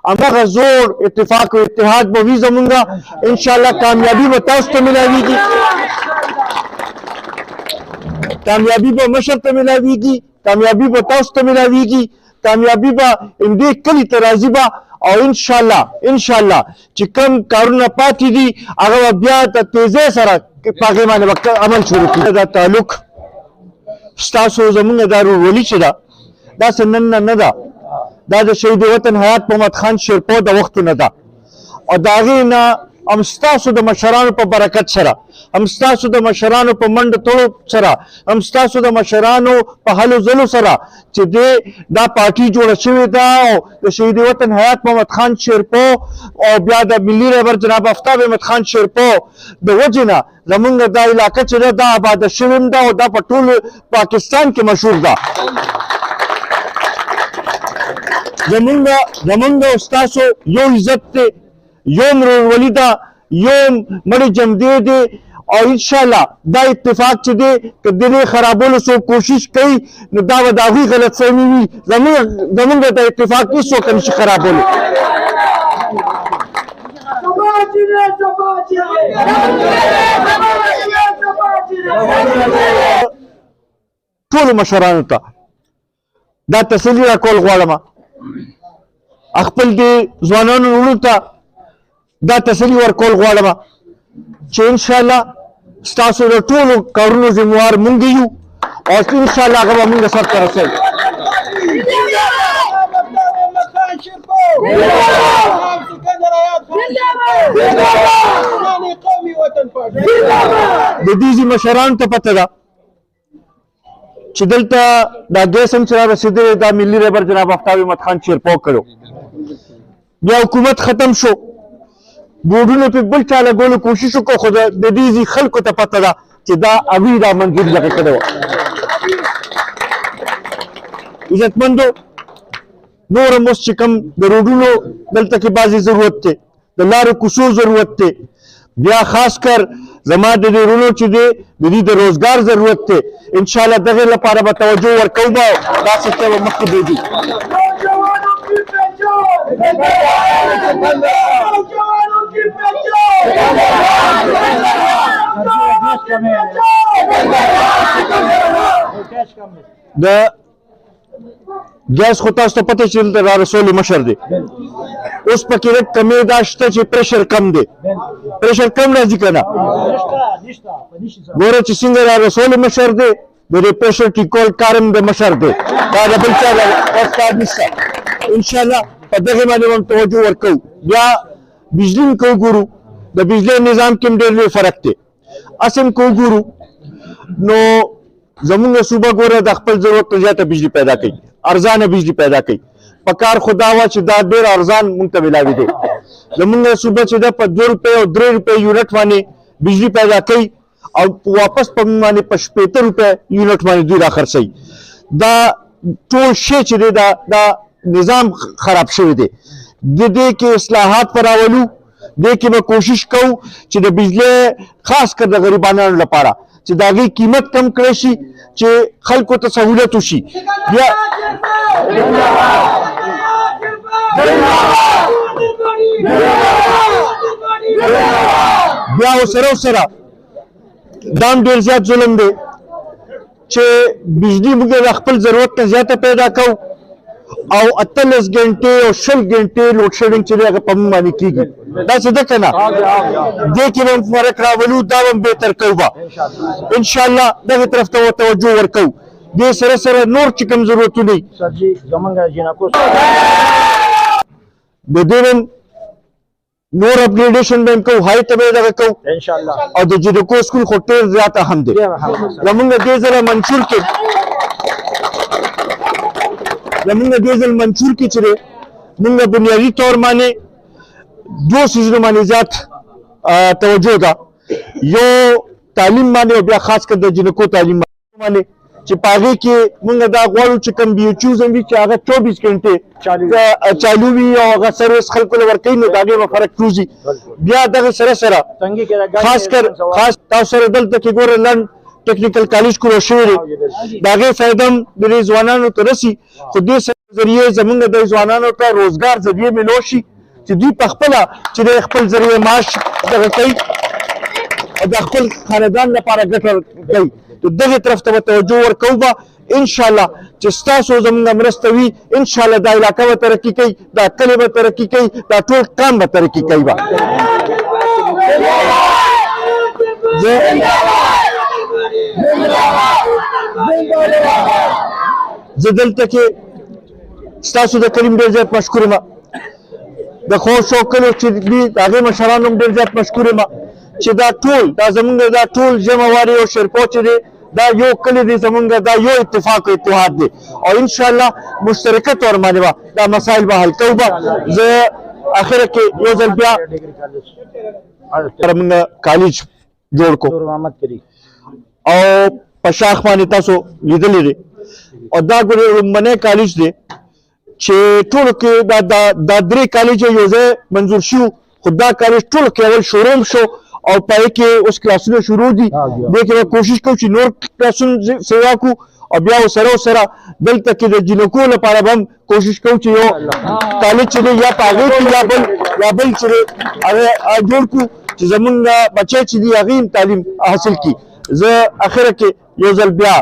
همغه زور اتفاق او اتحاد به وي زمونږه انشاءالله کامیابي به تاسو ته ملاویږي کامیابی به مشر ته ملاویږي کامیابی به تاسو ته ملاویږي کامیابی به همدې کلي ته راځي به او انشاءالله چې کوم کارونه پاتې دي هغه به بیا د تیزۍ سره په هغې باندې به عمل شروع کړي دا تعلق ستاسو زمونږ دا ورورولي چې ده داسې نن نه ده دا د شهید وطن حیات محمد خان شیرپو د وختونه ده او د هغې نه هم ستاسو د مشرانو په برکت سره هم ستاسو د مشرانو په منډه تړو سره هم ستاسو د مشرانو په هلو ځلو سره چې دا پارټي جوړه شوې ده او د شهید وطن حیات محمد خان شیرپو او بیا د ملي رهبر جناب آفتاب احمد خان شیرپو د وجې نه زمونږ دا علاقه چې ده دا آباده شوې ده او دا په ټول پاکستان کې مشهور ده زمونږ او ستاسو یو عزت دی یو ورورولي ده یو مړی جمدی دی او انشاءالله دا اتفاق چې دی که د دې خرابولو څوک کوشش کوي نو دا به د هغوی غلطفهمي وي زمونږ د اتفاق هېڅوک نشي خرابولی ټولو مشرانو ته دا تسلي راکول غواړم خپل دې ځوانانو وروڼو ته دا تسلي ورکول غواړم چې انشاءالله ستاسو د ټولو کارونو ذموار مونږ یو او انشاءالله هغه به مونږ سرته رسوي د دې مشرانو ته پته ده چې دلته دا ګیس هم چې را رسېدلی دا ملي رهبر جناب آفتاب احمد خان شیرپو کړو بیا حکومت ختم شو بورډونه په بل چا لګولو کوشش وکړو خو د دې خلکو ته پته ده چې دا هغوی دا منظور دغه کړې وه عزتمندو نور هم اوس چې کوم د روډونو دلته کې بعضې ضرورت دی د لارو کوڅو ضرورت دی بیا خاص کر زما د دې وروڼو چې دی د دې د روزګار ضرورت دی انشاءالله دغې لپاره به توجه ورکوو به داسې ته به مخکې بېځي د ګیس خو تاسو ته پته چې دلته را رسولي مشر دی اوس پکې لږ کمې دا شته چې پریشر کم دی پریشر کم راځي که نه ګوره چې څنګه را رسولي مشر دی د دې پریشر ټیکول کار هم د مشر دی دا د بل چا کار نشته انشاءالله په دغې باندې هم توجه ورکوو بیا بجلي هم که وګورو د بجلي نظام کې هم ډېر لوی فرق دی هسې هم که وګورو نو زمونږ صوبه ګوره د خپل ضرورت نه زیاته بجلي پیدا کوي ارزانه بجلي پیدا کوي په کار خو دا وه چې دا ډېر ارزان مونږ ته ملاوي دی زمونږ صوبه چې ده په 2 روپۍ او 3 روپۍ یونټ باندې بجلي پیدا کوي او واپس په مونږ باندې په 75 روپۍ یونټ باندې دوی را خرڅوي دا ټول شی چې دی دا نظام خراب شوی دی د دې کې اصلاحات به راولو دې کې به کوشش کوو چې د بجلۍ خاص کر د غریبانو لپاره چې د هغې قیمت کم کړی شي چې خلکو ته سهولت وشي بیا ورسره دا هم ډېر زیات ظلم دی چې بجلي موږ د خپل ضرورت نه زیاته پیدا کوو او 18 غنټې او 20 غنټې لوډ شیډینګ چې دی هغه په موږ باندې کېږي داسې ده که نه دې کې به هم فرق راولو دا به هم بهتر کوو به انشاءالله دغې طرف ته توجه ورکوو دې سره نور چې کوم ضرورتونه دي د دې هم نور اپګریډیشن به هم کوو های ته به یې دغه کوو او د جینکو سکول خو ډېر زیات اهم دی زمونږ دې ځله منشور کې چې دی مونږ بنیادي طور باندې 2 څیزونو باندې زیات توجه ده یو تعلیم باندې او بیا خاص کر د جینکو تعلیم باندې چې په هغې کې مونږ دا غواړو چې کوم BHUs هم وي چې هغه 24 غنټې چالو وي او هغه سروس خلکو له ورکوي نو د هغې به فرق پروزي بیا دغه سره خاص تاسو سره دلته کې ګوره لنډ ټیکنیکل کالج کول شوی دی د هغې فایده هم د دې ځوانانو ته رسي خو دې ذریعے زمونږ د ځوانانو ته روزګار ذریعې میلو شي چې دوی په خپله چې د خپل ذریعې معاش دغه کوي او د خپل خاندان لپاره ګټه کوي نو دغې طرف ته به توجه ورکوو به انشاءالله چې ستاسو زمونږ مرسته وي انشاءالله دا علاقه به ترقي کوي دا کلی به ترقي کوي دا ټول کام به ترقي کوي به زه دلته کې ستاسو د کریم ډېر زیات مشکور یم د خوست او کلو چې دي د هغې مشران هم ډېر زیات مشکور یم چې دا ټول دا زمونږ دا ټول جمع واري او شرپو چې دی دا یو کلی دی زمونږ دا یو اتفاق او اتحاد دی او انشاءالله مشترکه طور باندې به دا مسایل به حل کوو به زه اخره کې یو ځل بیا موږ کالج جوړ کړو او په شاخ باندې تاسو لیدلی دی او دا ګورې لومبنی کالج دی چې ټولو کې دا درې کالج یو ځای منظور شو خو دا کالج ټولو کې اول شروع شو او پای کې اوس کلاسونه شروع دي دې کې به کوشش کوو چې نور کلاسونه سیوا کړو او بیا سره دلته کې د جنکو لپاره به هم کوشش کوو چې یو کالج چې دی یا په هغې کې یا بل چې دی هغه جوړ کړو چې زمونږ بچی چې دي هغې هم تعلیم حاصل کړي زه اخره کې یو ځل بیا